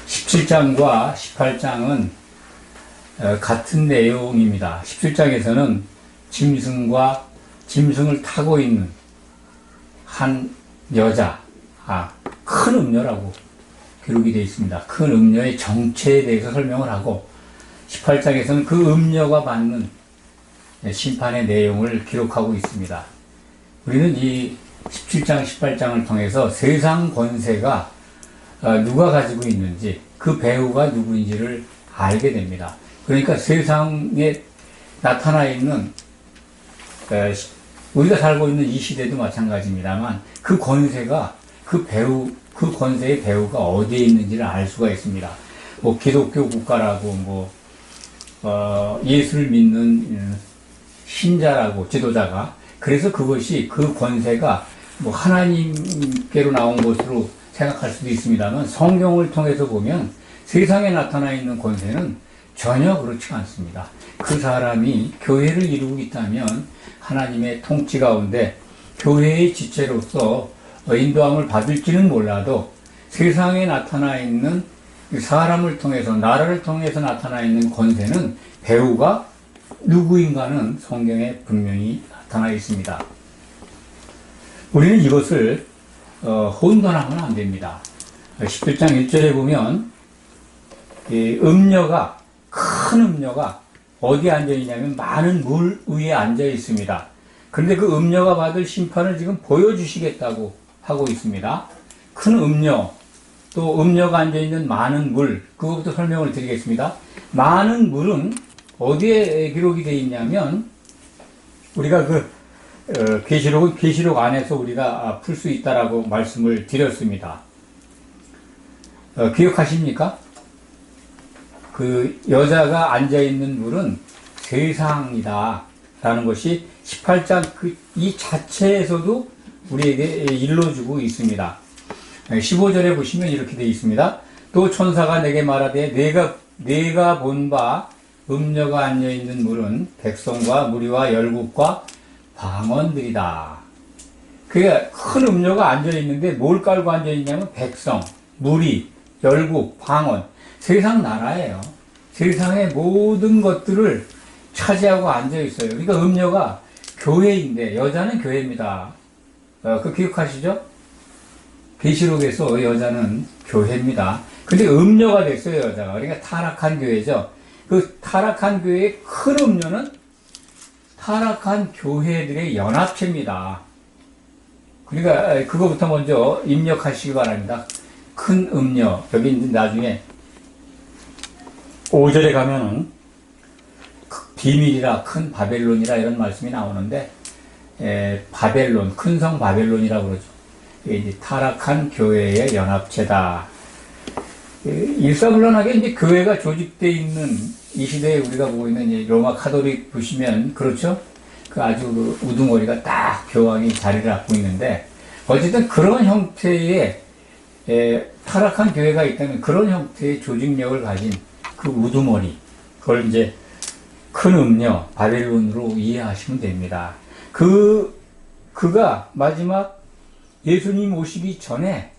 17장과 18장은 같은 내용입니다. 17장에서는 짐승을 타고 있는 한 여자, 큰 음녀라고 기록이 되어 있습니다. 큰 음녀의 정체에 대해서 설명을 하고 18장에서는 그 음녀가 받는 심판의 내용을 기록하고 있습니다. 우리는 이 17장, 18장을 통해서 세상 권세가 누가 가지고 있는지, 그 배후가 누구인지를 알게 됩니다. 그러니까 세상에 나타나 있는, 우리가 살고 있는 이 시대도 마찬가지입니다만, 그 권세가, 그 권세의 배후가 어디에 있는지를 알 수가 있습니다. 기독교 국가라고, 예수를 믿는 신자라고, 지도자가, 그래서 그것이, 그 권세가 하나님께로 나온 것으로 생각할 수도 있습니다만, 성경을 통해서 보면 세상에 나타나 있는 권세는 전혀 그렇지 않습니다. 그 사람이 교회를 이루고 있다면 하나님의 통치 가운데 교회의 지체로서 인도함을 받을지는 몰라도 세상에 나타나 있는 사람을 통해서, 나라를 통해서 나타나 있는 권세는 배후가 누구인가는 성경에 분명히 나타나 있습니다. 우리는 이것을 혼돈하면 안 됩니다. 17장 1절에 보면 큰 음녀가 어디에 앉아 있냐면 많은 물 위에 앉아 있습니다. 그런데 그 음녀가 받을 심판을 지금 보여주시겠다고 하고 있습니다. 큰 음녀, 또 음녀가 앉아 있는 많은 물, 그것부터 설명을 드리겠습니다. 많은 물은 어디에 기록이 되어 있냐면, 우리가 계시록 안에서 우리가 풀 수 있다라고 말씀을 드렸습니다. 기억하십니까? 그 여자가 앉아있는 물은 세상이다 라는 것이 18장 이 자체에서도 우리에게 일러주고 있습니다. 15절에 보시면 이렇게 되어 있습니다. 또 천사가 내게 말하되 내가 본 바 음녀가 앉아있는 물은 백성과 무리와 열국과 방언들이다. 그게 큰 음녀가 앉아있는데 뭘 깔고 앉아있냐면 백성, 무리, 열국, 방언, 세상 나라예요. 세상의 모든 것들을 차지하고 앉아있어요. 그러니까 음녀가 교회인데, 여자는 교회입니다. 그 기억하시죠? 계시록에서 여자는 교회입니다. 근데 음녀가 됐어요, 여자가. 그러니까 타락한 교회죠. 그 타락한 교회의 큰 음녀는 타락한 교회들의 연합체입니다. 그러니까 그거부터 먼저 입력하시기 바랍니다. 큰 음녀. 여기 이제 나중에 5절에 가면은 비밀이라, 큰 바벨론이라 이런 말씀이 나오는데, 바벨론, 큰 성 바벨론이라고 그러죠. 이게 이제 타락한 교회의 연합체다. 일사불란하게 이제 교회가 조직되어 있는 이 시대에 우리가 보고 있는 로마 카톨릭 보시면 그렇죠? 아주 우두머리가 딱 교황이 자리를 잡고 있는데, 어쨌든 그런 형태의 타락한 교회가 있다면 그런 형태의 조직력을 가진 그 우두머리, 그걸 이제 큰 음녀, 바벨론으로 이해하시면 됩니다. 그가 마지막 예수님 오시기 전에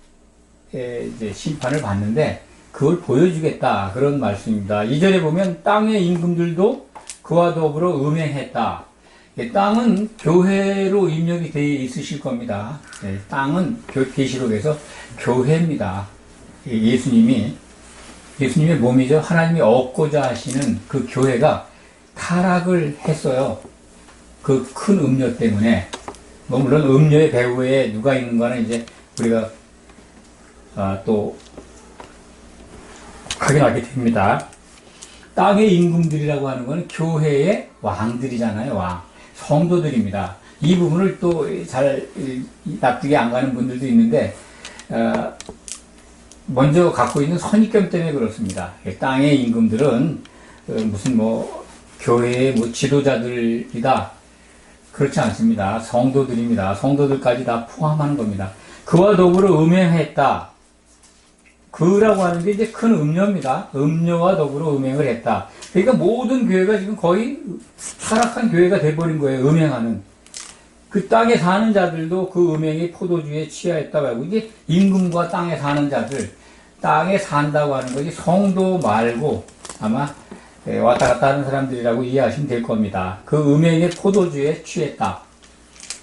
이제 심판을 받는데 그걸 보여주겠다, 그런 말씀입니다. 2절에 보면 땅의 임금들도 그와 더불어 음행했다. 땅은 교회로 입력이 되어 있으실 겁니다. 땅은 계시록에서 교회입니다. 예수님의 몸이죠. 하나님이 얻고자 하시는 그 교회가 타락을 했어요. 그 큰 음녀 때문에. 물론 음녀의 배후에 누가 있는가는 이제 우리가 또 확인하게 됩니다. 땅의 임금들이라고 하는 것은 교회의 왕들이잖아요. 왕. 성도들입니다. 이 부분을 또 잘 납득이 안 가는 분들도 있는데, 먼저 갖고 있는 선입견 때문에 그렇습니다. 땅의 임금들은 무슨 교회의 지도자들이다, 그렇지 않습니다. 성도들입니다. 성도들까지 다 포함하는 겁니다. 그와 더불어 음행했다. 그라고 하는 게 이제 큰 음녀입니다. 음녀와 더불어 음행을 했다. 그러니까 모든 교회가 지금 거의 타락한 교회가 돼버린 거예요. 음행하는. 그 땅에 사는 자들도 그 음행이 포도주에 취하였다고 하고, 이게 임금과 땅에 사는 자들, 땅에 산다고 하는 것이 성도 말고 아마 왔다 갔다 하는 사람들이라고 이해하시면 될 겁니다. 그 음행의 포도주에 취했다.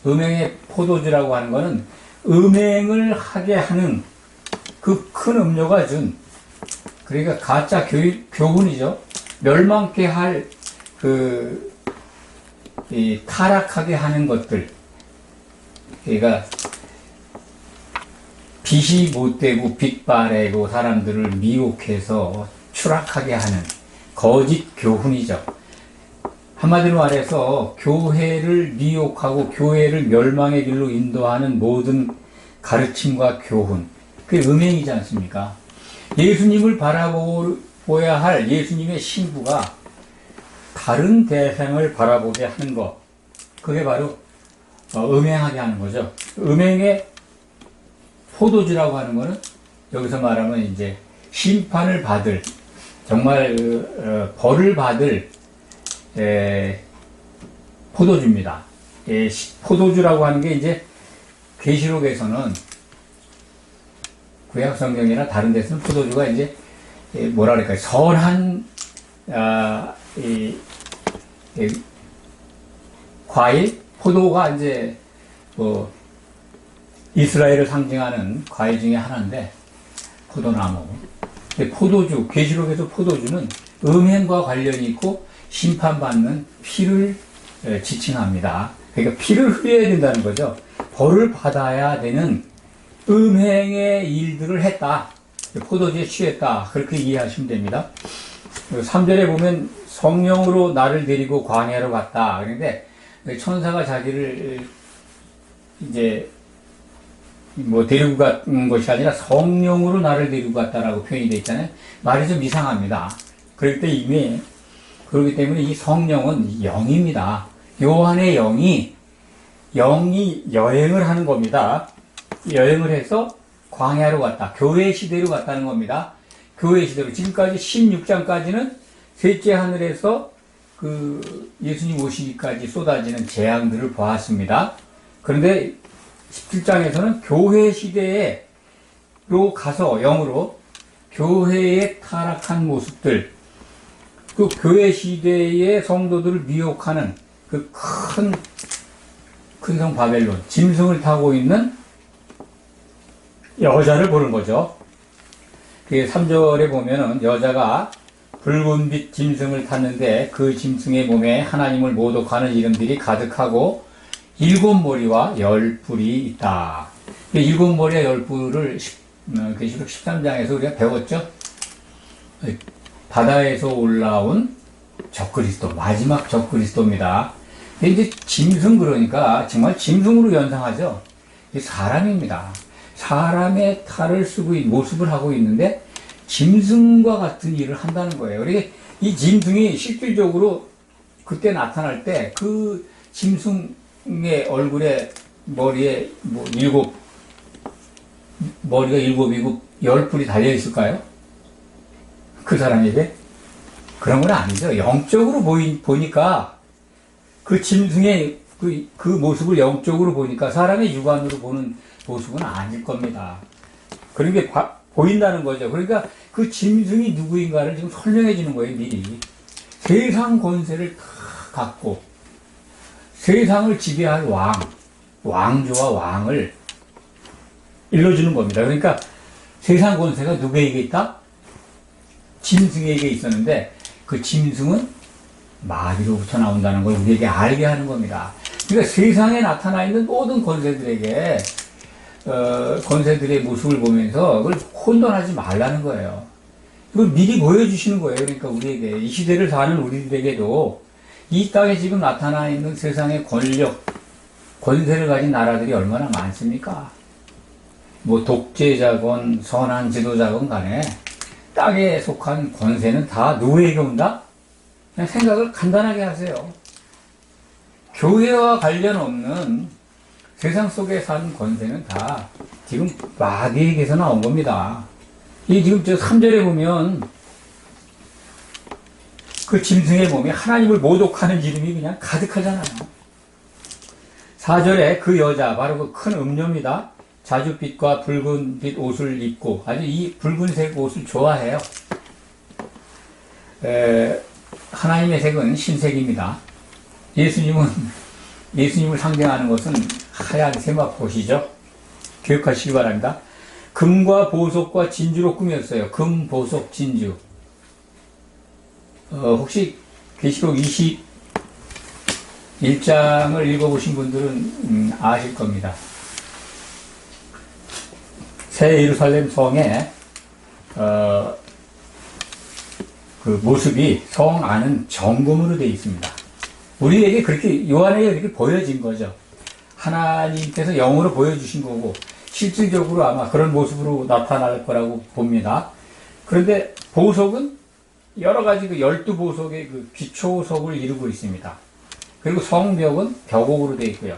음행의 포도주라고 하는 것은 음행을 하게 하는 그 큰 음료가 준, 그러니까 가짜 교훈이죠. 멸망케 할 타락하게 하는 것들. 그러니까 빛이 못되고 빛바래고 사람들을 미혹해서 추락하게 하는 거짓 교훈이죠. 한마디로 말해서 교회를 미혹하고 교회를 멸망의 길로 인도하는 모든 가르침과 교훈, 그게 음행이지 않습니까? 예수님을 바라보아야 할 예수님의 신부가 다른 대상을 바라보게 하는 것, 그게 바로 음행하게 하는 거죠. 음행의 포도주라고 하는 거는 여기서 말하면 이제 심판을 받을, 정말 벌을 받을 포도주입니다. 포도주라고 하는 게 이제 계시록에서는 구약 성경이나 다른 데서는 포도주가 이제 뭐라 그럴까요? 선한 과일, 포도가 이제 뭐 이스라엘을 상징하는 과일 중에 하나인데 포도나무. 근데 포도주, 계시록에서 포도주는 음행과 관련이 있고 심판받는 피를 지칭합니다. 그러니까 피를 흘려야 된다는 거죠. 벌을 받아야 되는 음행의 일들을 했다. 포도주에 취했다. 그렇게 이해하시면 됩니다. 3절에 보면 성령으로 나를 데리고 광야로 갔다. 그런데 천사가 자기를 이제 뭐 데리고 간 것이 아니라 성령으로 나를 데리고 갔다라고 표현이 되어 있잖아요. 말이 좀 이상합니다. 그럴 때 이미 그렇기 때문에 이 성령은 영입니다. 요한의 영이 여행을 하는 겁니다. 여행을 해서 광야로 갔다. 교회 시대로 갔다는 겁니다. 교회 시대로. 지금까지 16장까지는 셋째 하늘에서 그 예수님 오시기까지 쏟아지는 재앙들을 보았습니다. 그런데 17장에서는 교회 시대로 가서 영으로 교회의 타락한 모습들, 그 교회 시대의 성도들을 미혹하는 그 큰 성 바벨론, 짐승을 타고 있는 여자를 보는 거죠. 3절에 보면은 여자가 붉은빛 짐승을 탔는데 그 짐승의 몸에 하나님을 모독하는 이름들이 가득하고 7머리와 10뿔이 있다. 7머리와 10뿔을 계시록 13장에서 우리가 배웠죠. 바다에서 올라온 적그리스도, 마지막 적그리스도입니다. 근데 이제 짐승, 그러니까 정말 짐승으로 연상하죠. 사람입니다. 사람의 탈을 쓰고 모습을 하고 있는데 짐승과 같은 일을 한다는 거예요. 그러니까 이 짐승이 실질적으로 그때 나타날 때 그 짐승의 얼굴에 머리에 뭐 머리가 7이고 10뿔이 달려 있을까요? 그 사람에게? 그런 건 아니죠. 영적으로 보니까 그 짐승의 그 모습을 영적으로 보니까 사람의 육안으로 보는 모습은 아닐 겁니다. 그런 게 보인다는 거죠. 그러니까 그 짐승이 누구인가를 지금 설명해 주는 거예요, 미리. 세상 권세를 다 갖고 세상을 지배할 왕조와 왕을 일러주는 겁니다. 그러니까 세상 권세가 누구에게 있다? 짐승에게 있었는데 그 짐승은 마귀로부터 나온다는 걸 우리에게 알게 하는 겁니다. 그러니까 세상에 나타나 있는 모든 권세들에게 권세들의 모습을 보면서 그걸 혼돈하지 말라는 거예요. 그걸 미리 보여주시는 거예요. 그러니까 우리에게, 이 시대를 사는 우리들에게도 이 땅에 지금 나타나 있는 세상의 권력, 권세를 가진 나라들이 얼마나 많습니까? 뭐 독재자건 선한 지도자건 간에 땅에 속한 권세는 다 누구에게 온다? 그냥 생각을 간단하게 하세요. 교회와 관련 없는 세상 속에 사는 권세는 다 지금 마귀에게서 나온 겁니다. 이 지금 3절에 보면 그 짐승의 몸에 하나님을 모독하는 이름이 그냥 가득하잖아요. 4절에 그 여자, 바로 그 큰 음녀입니다. 자줏빛과 붉은빛 옷을 입고 아주 이 붉은색 옷을 좋아해요. 하나님의 색은 흰색입니다. 예수님을 상징하는 것은 하얀 세마포시죠. 기억하시기 바랍니다. 금과 보석과 진주로 꾸몄어요. 금, 보석, 진주. 혹시 계시록 21장을 읽어보신 분들은 아실 겁니다. 새 예루살렘 성의 그 모습이 성 안은 정금으로 되어 있습니다. 우리에게 그렇게 요한에게 그렇게 보여진 거죠. 하나님께서 영으로 보여주신 거고 실질적으로 아마 그런 모습으로 나타날 거라고 봅니다. 그런데 보석은 여러 가지 그 12보석의 그 기초석을 이루고 있습니다. 그리고 성벽은 벽옥으로 되어 있고요.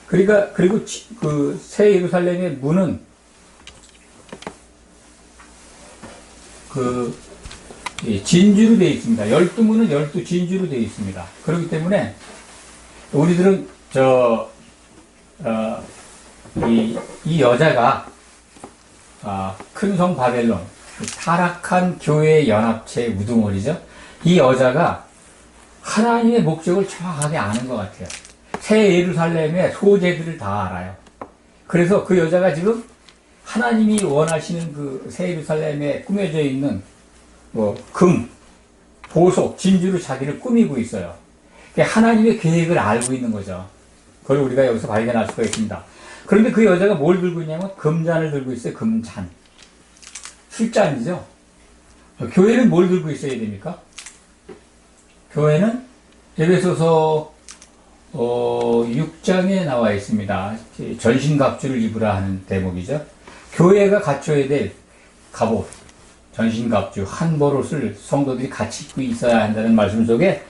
그리고 그 새 예루살렘의 문은 그 진주로 되어 있습니다. 12문은 12진주로 되어 있습니다. 그렇기 때문에 우리들은 이 여자가 큰 성 바벨론, 타락한 교회의 연합체 우두머리죠. 이 여자가 하나님의 목적을 정확하게 아는 것 같아요. 새 예루살렘의 소재들을 다 알아요. 그래서 그 여자가 지금 하나님이 원하시는 그 새 예루살렘에 꾸며져 있는 금, 보석, 진주로 자기를 꾸미고 있어요. 하나님의 계획을 알고 있는 거죠. 그걸 우리가 여기서 발견할 수가 있습니다. 그런데 그 여자가 뭘 들고 있냐면 금잔을 들고 있어요. 금잔. 술잔이죠. 교회는 뭘 들고 있어야 됩니까? 교회는 에베소서 6장에 나와 있습니다. 전신갑주를 입으라 하는 대목이죠. 교회가 갖춰야 될 갑옷, 전신갑주, 한벌옷을 성도들이 같이 입고 있어야 한다는 말씀 속에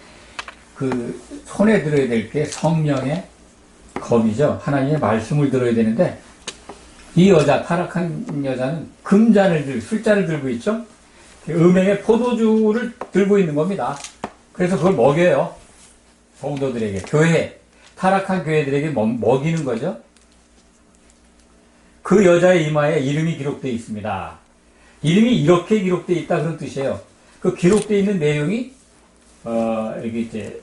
그 손에 들어야 될 게 성령의 검이죠. 하나님의 말씀을 들어야 되는데 이 여자, 타락한 여자는 금잔을 술잔을 들고 있죠. 음행의 포도주를 들고 있는 겁니다. 그래서 그걸 먹여요. 성도들에게, 교회, 타락한 교회들에게 먹이는 거죠. 그 여자의 이마에 이름이 기록되어 있습니다. 이름이 이렇게 기록되어 있다 그런 뜻이에요. 그 기록되어 있는 내용이 여기 이제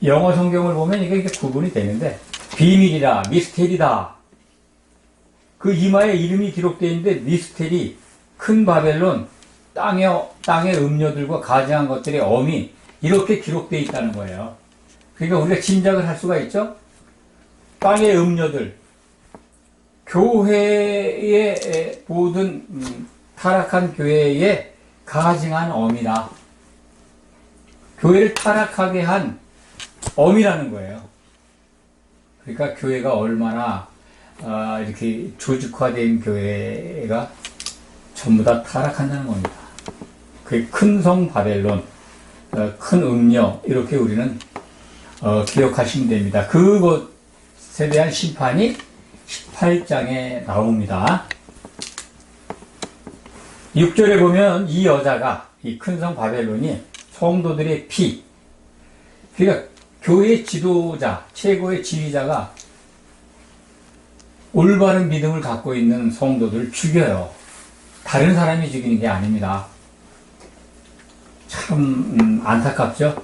영어 성경을 보면 이게 구분이 되는데 비밀이다, 미스테리다. 그 이마에 이름이 기록되어 있는데 미스테리, 큰 바벨론, 땅의 음료들과 가증한 것들의 엄이 이렇게 기록되어 있다는 거예요. 그러니까 우리가 짐작을 할 수가 있죠. 땅의 음료들, 교회의 모든 타락한 교회의 가증한 엄이다. 교회를 타락하게 한 엄이라는 거예요. 그러니까 교회가 얼마나 이렇게 조직화된 교회가 전부 다 타락한다는 겁니다. 그 큰 성 바벨론, 큰 음녀, 이렇게 우리는 기억하시면 됩니다. 그것에 대한 심판이 18장에 나옵니다. 6절에 보면 이 여자가, 이 큰 성 바벨론이 성도들의 피, 그러니까 교회의 지도자, 최고의 지휘자가 올바른 믿음을 갖고 있는 성도들을 죽여요. 다른 사람이 죽이는 게 아닙니다. 참 안타깝죠.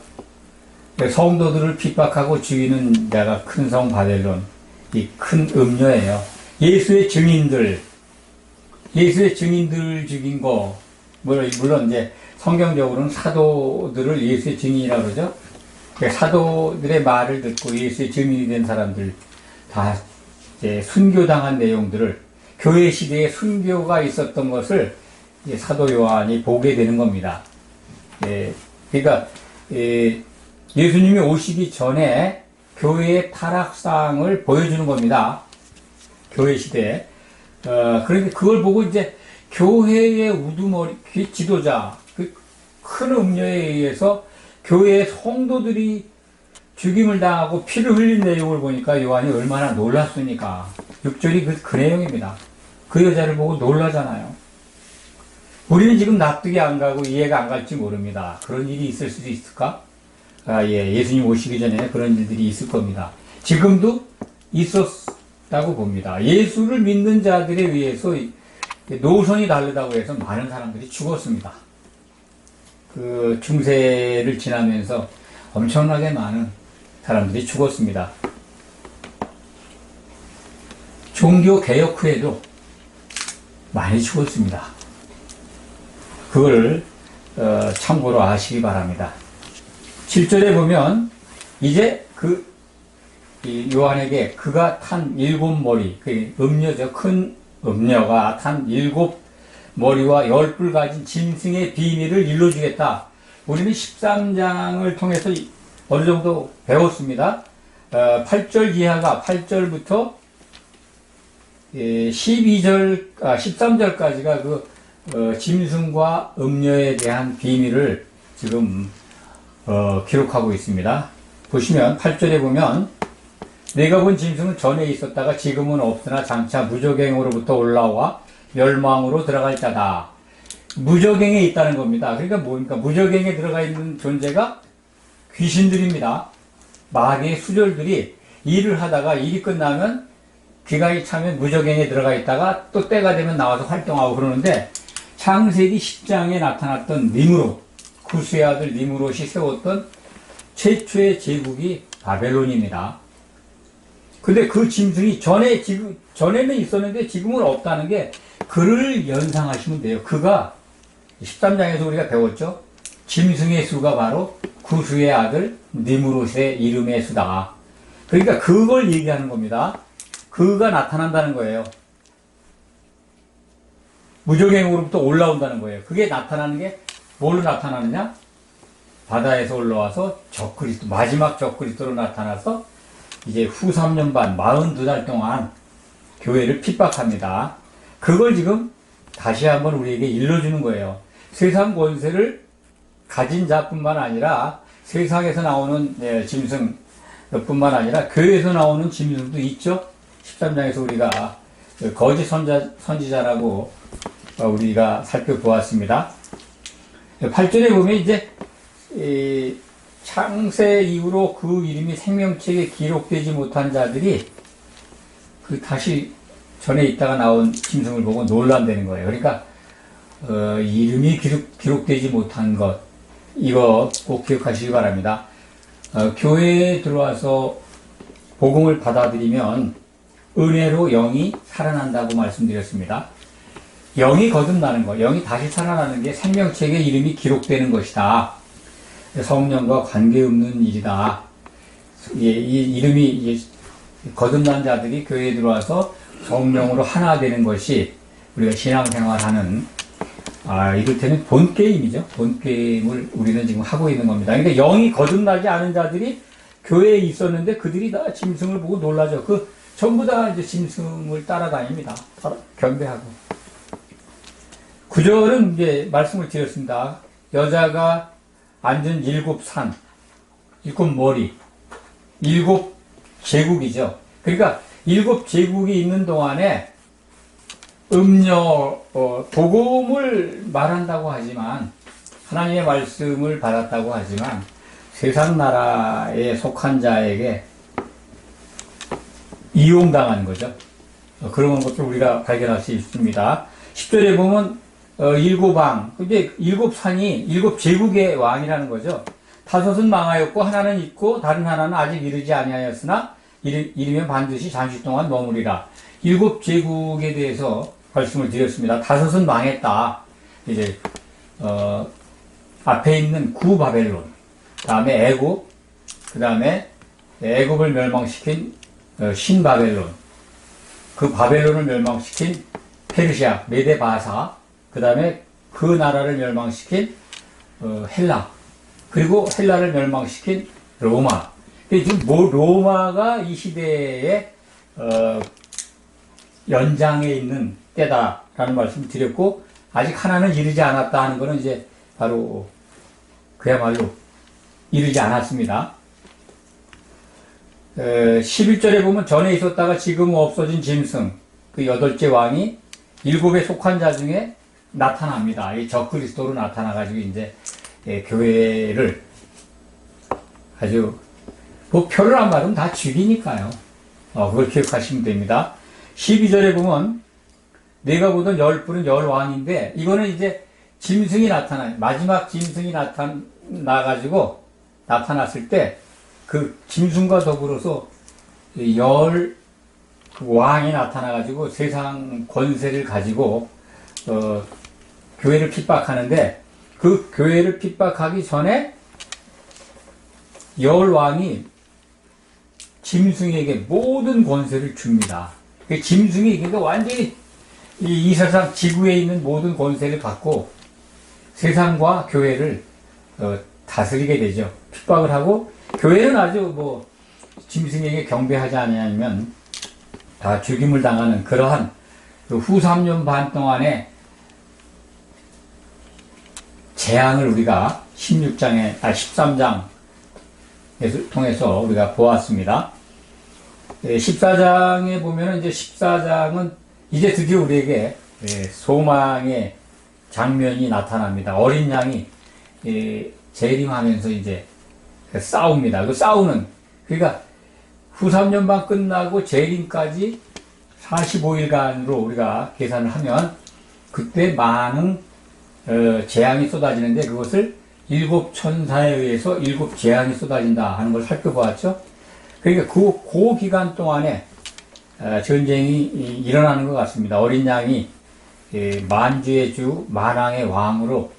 성도들을 핍박하고 죽이는 자가 큰 성 바벨론, 이 큰 음녀예요. 예수의 증인들 죽인 거, 물론 이제 성경적으로는 사도들을 예수의 증인이라고 그러죠. 사도들의 말을 듣고 예수의 증인이 된 사람들 다 이제 순교당한 내용들을, 교회 시대에 순교가 있었던 것을 이제 사도 요한이 보게 되는 겁니다. 그러니까 예수님이 오시기 전에 교회의 타락상을 보여주는 겁니다. 교회 시대에. 그런데 그걸 보고 이제 교회의 우두머리, 지도자, 그 큰 음녀에 의해서 교회의 성도들이 죽임을 당하고 피를 흘린 내용을 보니까 요한이 얼마나 놀랐습니까? 6절이 그 내용입니다. 그 여자를 보고 놀라잖아요. 우리는 지금 납득이 안 가고 이해가 안 갈지 모릅니다. 그런 일이 있을 수도 있을까? 예수님 오시기 전에 그런 일들이 있을 겁니다. 지금도 있었던 있다고 봅니다. 예수를 믿는 자들에 의해서 노선이 다르다고 해서 많은 사람들이 죽었습니다. 그 중세를 지나면서 엄청나게 많은 사람들이 죽었습니다. 종교 개혁 후에도 많이 죽었습니다. 그걸 참고로 아시기 바랍니다. 7절에 보면 이제 요한에게 그가 탄 7머리, 그 음녀죠. 큰 음녀가 탄 7머리와 10뿔 가진 짐승의 비밀을 일러주겠다. 우리는 13장을 통해서 어느 정도 배웠습니다. 8절 이하가 8절부터 13절까지가 짐승과 음녀에 대한 비밀을 지금 기록하고 있습니다. 보시면 8절에 보면 내가 본 짐승은 전에 있었다가 지금은 없으나 장차 무저갱으로부터 올라와 멸망으로 들어갈 자다. 무저갱에 있다는 겁니다. 그러니까 뭡니까? 무저갱에 들어가 있는 존재가 귀신들입니다. 마귀의 수절들이 일을 하다가 일이 끝나면 기각이 차면 무저갱에 들어가 있다가 또 때가 되면 나와서 활동하고 그러는데 창세기 10장에 나타났던 니므롯, 구스의 아들 니므롯이 세웠던 최초의 제국이 바벨론입니다. 근데 그 짐승이 전에는 있었는데 지금은 없다는 게 그를 연상하시면 돼요. 그가 13장에서 우리가 배웠죠. 짐승의 수가 바로 구스의 아들 니므롯의 이름의 수다. 그러니까 그걸 얘기하는 겁니다. 그가 나타난다는 거예요. 무저갱으로부터 올라온다는 거예요. 그게 나타나는 게 뭘로 나타나느냐? 바다에서 올라와서 적그리스도, 마지막 적그리스도로 나타나서 이제 후 3년 반, 42달 동안 교회를 핍박합니다. 그걸 지금 다시 한번 우리에게 일러주는 거예요. 세상 권세를 가진 자뿐만 아니라 세상에서 나오는 짐승 뿐만 아니라 교회에서 나오는 짐승도 있죠. 13장에서 우리가 거짓 선지자라고 우리가 살펴보았습니다. 8절에 보면 이제 창세 이후로 그 이름이 생명책에 기록되지 못한 자들이 다시 전에 있다가 나온 짐승을 보고 놀란다는 거예요. 그러니까 이름이 기록되지 못한 것, 이거 꼭 기억하시기 바랍니다. 교회에 들어와서 복음을 받아들이면 은혜로 영이 살아난다고 말씀드렸습니다. 영이 거듭나는 것, 영이 다시 살아나는 게 생명책에 이름이 기록되는 것이다. 성령과 관계없는 일이다. 이 이름이 거듭난 자들이 교회에 들어와서 성령으로 하나 되는 것이 우리가 신앙생활하는 이를테면 본게임이죠. 본게임을 우리는 지금 하고 있는 겁니다. 그러니까 영이 거듭나지 않은 자들이 교회에 있었는데 그들이 다 짐승을 보고 놀라죠. 전부 다 이제 짐승을 따라다닙니다. 경배하고. 9절은 이제 말씀을 드렸습니다. 여자가 앉은 7산, 7머리, 7제국이죠. 그러니까 7제국이 있는 동안에 복음을 말한다고 하지만, 하나님의 말씀을 받았다고 하지만, 세상 나라에 속한 자에게 이용당하는 거죠. 그런 것도 우리가 발견할 수 있습니다. 10절에 보면 7왕, 근데 7산이 7제국의 왕이라는 거죠. 5은 망하였고 하나는 있고 다른 하나는 아직 이르지 아니하였으나 이르면 반드시 잠시 동안 머무리라. 7제국에 대해서 말씀을 드렸습니다. 5은 망했다. 이제 앞에 있는 구바벨론, 다음에 애굽, 그 다음에 애굽을 멸망시킨 신바벨론, 그 바벨론을 멸망시킨 페르시아, 메데바사, 그 다음에 그 나라를 멸망시킨 헬라, 그리고 헬라를 멸망시킨 로마. 지금 로마가 이 시대의 연장에 있는 때다라는 말씀을 드렸고, 아직 하나는 이르지 않았다 하는 것은 이제 바로 그야말로 이르지 않았습니다. 11절에 보면 전에 있었다가 지금 없어진 짐승, 그 8째 왕이 7에 속한 자 중에 나타납니다. 이 적그리스도로 나타나가지고 이제 교회를 아주 표를 안 받으면 다 죽이니까요. 그걸 기억하시면 됩니다. 12절에 보면 내가 보던 열불은 열왕인데 이거는 이제 짐승이 나타나요. 마지막 짐승이 나타나가지고 나타났을 때 그 짐승과 더불어서 열 왕이 나타나가지고 세상 권세를 가지고 교회를 핍박하는데 그 교회를 핍박하기 전에 열 왕이 짐승에게 모든 권세를 줍니다. 짐승이 그러니까 완전히 이 세상 지구에 있는 모든 권세를 갖고 세상과 교회를 다스리게 되죠. 핍박을 하고 교회는 아주 짐승에게 경배하지 않으면 다 죽임을 당하는 그러한 후 3년 반 동안의 재앙을 우리가 13장에서 통해서 우리가 보았습니다. 14장에 보면은 이제 14장은 이제 드디어 우리에게 소망의 장면이 나타납니다. 어린 양이 재림하면서 이제 싸웁니다. 그 싸우는, 그러니까 후 3년 반 끝나고 재림까지 45일간으로 우리가 계산을 하면 그때 많은 재앙이 쏟아지는데 그것을 7 천사에 의해서 7 재앙이 쏟아진다 하는 걸 살펴보았죠. 그러니까 그 기간 동안에 전쟁이 일어나는 것 같습니다. 어린 양이 만주의 주 만왕의 왕으로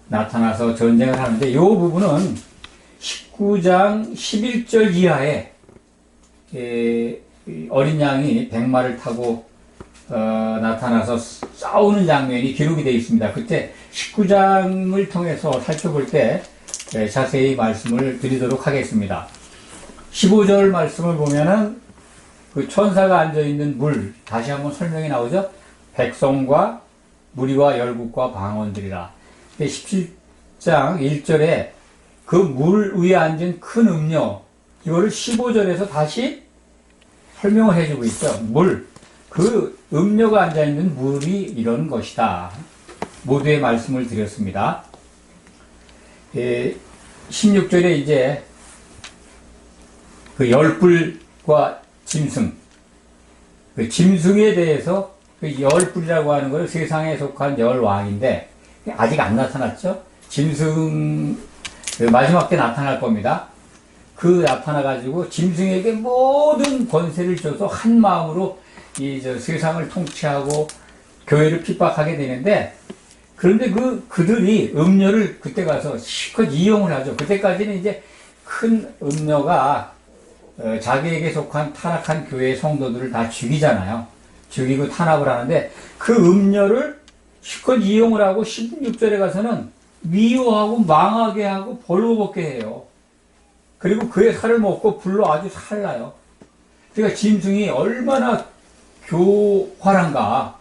나타나서 전쟁을 하는데 이 부분은 19장 11절 이하에 어린 양이 백마를 타고 나타나서 싸우는 장면이 기록이 되어 있습니다. 그때 19장을 통해서 살펴볼 때 자세히 말씀을 드리도록 하겠습니다. 15절 말씀을 보면은 그 천사가 앉아있는 물, 다시 한번 설명이 나오죠. 백성과 무리와 열국과 방언들이라. 17장 1절에 그 물 위에 앉은 큰 음료, 이거를 15절에서 다시 설명을 해주고 있죠. 물, 그 음료가 앉아있는 물이 이런 것이다. 모두의 말씀을 드렸습니다. 16절에 이제 그 열불과 짐승, 그 짐승에 대해서 그 열불이라고 하는 것은 세상에 속한 열왕인데 아직 안 나타났죠. 짐승 마지막 때 나타날 겁니다. 그 나타나가지고 짐승에게 모든 권세를 줘서 한 마음으로 세상을 통치하고 교회를 핍박하게 되는데, 그런데 그들이 음료를 그때 가서 실컷 이용을 하죠. 그때까지는 이제 큰 음료가 자기에게 속한 타락한 교회의 성도들을 다 죽이잖아요. 죽이고 탄압을 하는데 그 음료를 실컷 이용을 하고 16절에 가서는 미워하고 망하게 하고 벌거벗게 해요. 그리고 그의 살을 먹고 불로 아주 살라요. 그러니까 짐승이 얼마나 교활한가.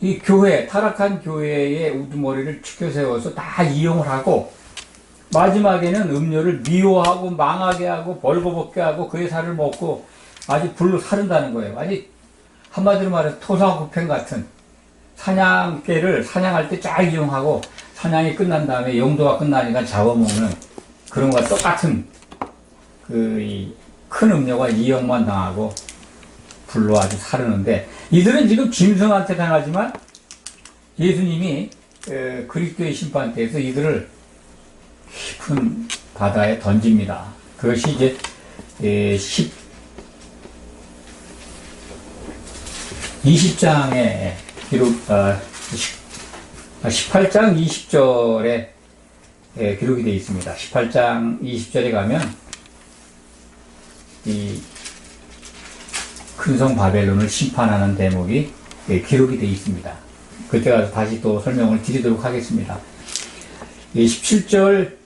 이 교회, 타락한 교회의 우두머리를 축혀 세워서 다 이용을 하고 마지막에는 음료를 미워하고 망하게 하고 벌거벗게 하고 그의 살을 먹고 아주 불로 사른다는 거예요. 아니 한마디로 말해서 토사구팽 같은 사냥개를 사냥할 때 잘 이용하고 사냥이 끝난 다음에 용도가 끝나니까 잡아먹는 그런 것과 똑같은 큰 음료가 이용만 당하고 불로 아주 사르는데, 이들은 지금 짐승한테 당하지만 예수님이 그리스도의 심판대에서 이들을 깊은 바다에 던집니다. 그것이 이제 20장에 기록, 18장 20절에 기록이 되어 있습니다. 18장 20절에 가면 이 큰성 바벨론을 심판하는 대목이 기록이 되어 있습니다. 그때 가서 다시 또 설명을 드리도록 하겠습니다. 17절,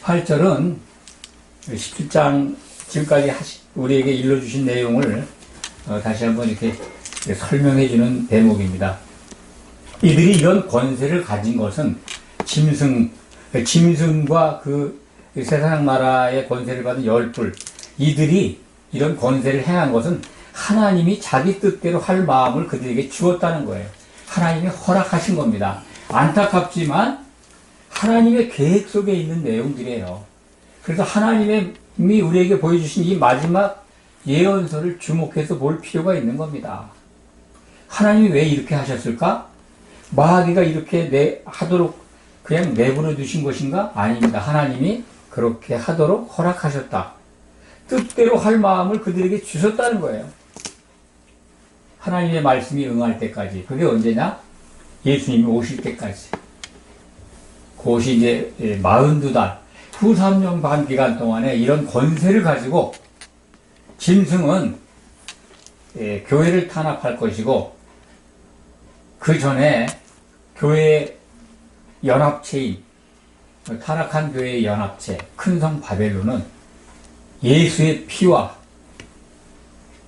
18절은 17장 지금까지 우리에게 일러주신 내용을 다시 한번 이렇게 설명해주는 대목입니다. 이들이 이런 권세를 가진 것은 짐승과 그 세상 나라의 권세를 받은 열불, 이들이 이런 권세를 행한 것은 하나님이 자기 뜻대로 할 마음을 그들에게 주었다는 거예요. 하나님이 허락하신 겁니다. 안타깝지만 하나님의 계획 속에 있는 내용들이에요. 그래서 하나님이 우리에게 보여주신 이 마지막 예언서를 주목해서 볼 필요가 있는 겁니다. 하나님이 왜 이렇게 하셨을까? 마귀가 이렇게 하도록 그냥 내버려 두신 것인가? 아닙니다. 하나님이 그렇게 하도록 허락하셨다. 뜻대로 할 마음을 그들에게 주셨다는 거예요. 하나님의 말씀이 응할 때까지. 그게 언제냐? 예수님이 오실 때까지. 그것이 이제 42달, 후 3년 반 기간 동안에 이런 권세를 가지고 짐승은 교회를 탄압할 것이고, 그 전에 교회 연합체인, 타락한 교회의 연합체, 큰 성 바벨론은 예수의 피와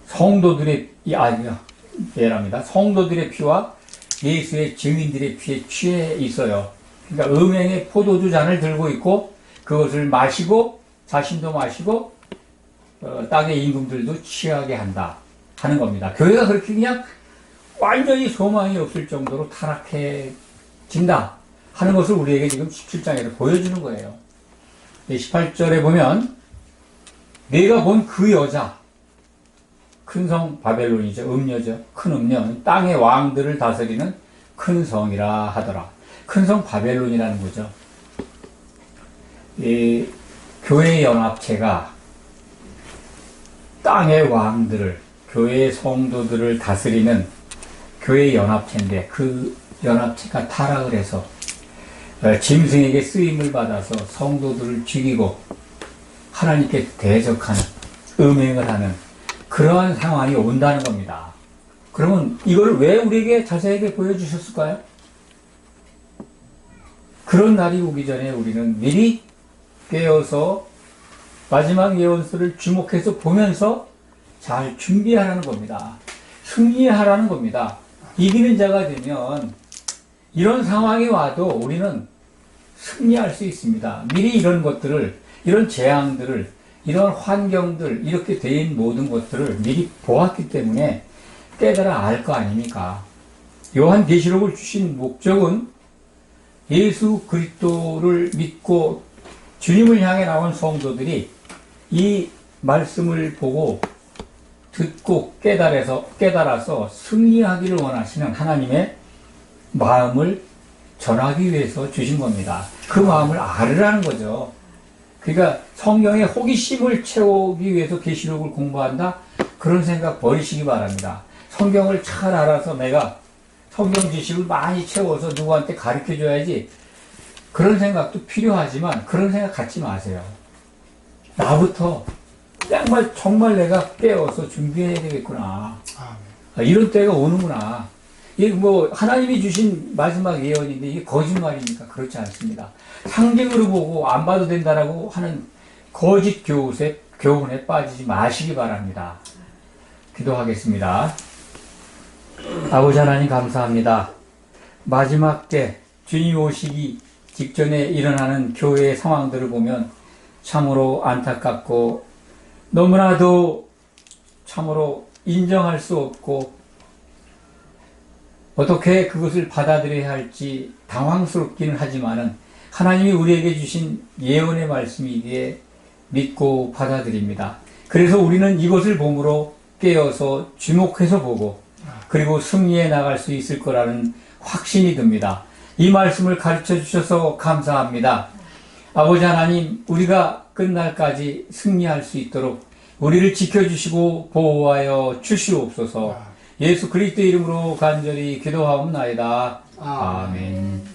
성도들의, 성도들의 피와 예수의 증인들의 피에 취해 있어요. 그러니까 음행의 포도주 잔을 들고 있고, 그것을 마시고, 자신도 마시고, 땅의 임금들도 취하게 한다 하는 겁니다. 교회가 그렇게 그냥 완전히 소망이 없을 정도로 타락해진다 하는 것을 우리에게 지금 17장에서 보여주는 거예요. 18절에 보면 내가 본 그 여자, 큰 성 바벨론이죠. 음녀죠. 큰 음녀는 땅의 왕들을 다스리는 큰 성이라 하더라. 큰 성 바벨론이라는 거죠. 이 교회 연합체가 땅의 왕들을, 교회의 성도들을 다스리는 교회 연합체인데, 그 연합체가 타락을 해서 짐승에게 쓰임을 받아서 성도들을 죽이고 하나님께 대적하는, 음행을 하는 그러한 상황이 온다는 겁니다. 그러면 이걸 왜 우리에게 자세하게 보여주셨을까요? 그런 날이 오기 전에 우리는 미리 깨어서 마지막 예언서를 주목해서 보면서 잘 준비하라는 겁니다. 승리하라는 겁니다. 이기는 자가 되면 이런 상황이 와도 우리는 승리할 수 있습니다. 미리 이런 것들을, 이런 재앙들을, 이런 환경들, 이렇게 된 모든 것들을 미리 보았기 때문에 깨달아 알 거 아닙니까? 요한계시록을 주신 목적은 예수 그리스도를 믿고 주님을 향해 나온 성도들이 이 말씀을 보고 듣고 깨달아서 승리하기를 원하시는 하나님의 마음을 전하기 위해서 주신 겁니다. 그 마음을 알으라는 거죠. 그러니까 성경에 호기심을 채우기 위해서 계시록을 공부한다? 그런 생각 버리시기 바랍니다. 성경을 잘 알아서 내가 성경 지식을 많이 채워서 누구한테 가르쳐 줘야지, 그런 생각도 필요하지만 그런 생각 갖지 마세요. 나부터 정말 내가 깨어서 준비해야 되겠구나. 이런 때가 오는구나. 이게 하나님이 주신 마지막 예언인데 이게 거짓말입니까? 그렇지 않습니다. 상징으로 보고 안 봐도 된다라고 하는 거짓 교훈에 빠지지 마시기 바랍니다. 기도하겠습니다. 아버지 하나님 감사합니다. 마지막 때 주님 오시기 직전에 일어나는 교회의 상황들을 보면 참으로 안타깝고 너무나도 참으로 인정할 수 없고 어떻게 그것을 받아들여야 할지 당황스럽기는 하지만은 하나님이 우리에게 주신 예언의 말씀이기에 믿고 받아들입니다. 그래서 우리는 이것을 보므로 깨어서 주목해서 보고 그리고 승리해 나갈 수 있을 거라는 확신이 듭니다. 이 말씀을 가르쳐 주셔서 감사합니다. 아버지 하나님, 우리가 끝날까지 승리할 수 있도록 우리를 지켜주시고 보호하여 주시옵소서. 예수 그리스도 이름으로 간절히 기도하옵나이다. 아멘.